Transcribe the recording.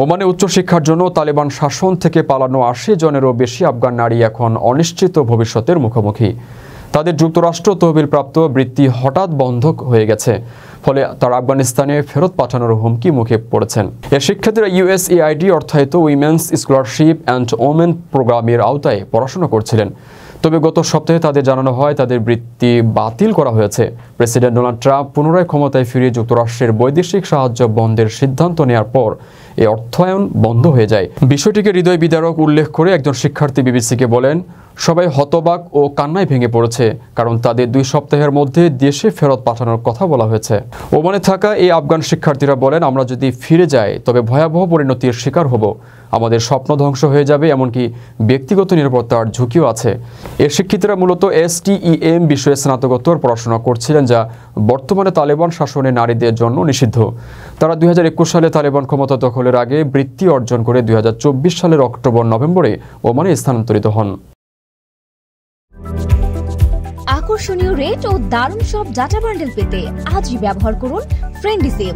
ওমানে উচ্চশিক্ষার জন্য তালেবান শাসন থেকে পালানো ৮০ জনেরও বেশি আফগান নারী এখন অনিশ্চিত ভবিষ্যতের মুখোমুখি। তাদের যুক্তরাষ্ট্র তহবিলপ্রাপ্ত বৃত্তি হঠাৎ বন্ধ হয়ে গেছে, ফলে তারা আফগানিস্তানে ফেরত পাঠানোর হুমকি মুখে পড়েছেন। এর শিক্ষার্থীরা ইউএসএআইডি অর্থায়িত উইমেন্স স্কলারশিপ অ্যান্ড ওমেন প্রোগ্রামের আওতায় পড়াশোনা করছিলেন। তবে গত সপ্তাহে তাদের জানানো হয় তাদের বৃত্তি বাতিল করা হয়েছে। প্রেসিডেন্ট ডোনাল্ড ট্রাম্প পুনরায় ক্ষমতায় ফিরে যুক্তরাষ্ট্রের বৈদেশিক সাহায্য বন্ধের সিদ্ধান্ত নেওয়ার পর এই অর্থায়ন বন্ধ হয়ে যায়। বিষয়টিকে হৃদয় বিদারক উল্লেখ করে একজন শিক্ষার্থী বিবিসিকে বলেন, সবাই হতবাক ও কান্নায় ভেঙে পড়েছে, কারণ তাদের 2 সপ্তাহের মধ্যে দেশে ফেরত পাঠানোর কথা বলা হয়েছে। ওমানে থাকা এই আফগান শিক্ষার্থীরা বলেন, আমরা যদি ফিরে যাই তবে ভয়াবহ পরিণতির শিকার হব, আমাদের স্বপ্ন ধ্বংস হয়ে যাবে, এমনকি ব্যক্তিগত নিরাপত্তার ঝুঁকিও আছে। এর শিক্ষার্থীরা মূলত STEM বিষয়ে স্নাতকোত্তর পড়াশোনা করছিলেন, যা বর্তমানে তালেবান শাসনে নারীদের জন্য নিষিদ্ধ। তারা 2021 সালে তালেবান ক্ষমতা দখলের আগে বৃত্তি অর্জন করে 2024 সালের অক্টোবর-নভেম্বরে ওমানে স্থানান্তরিত হন। আকর্ষণীয় রেট ও দারুণ সব ডাটা বান্ডেল পেতে আজই ব্যবহার করুন ফ্রেন্ডলি সিম।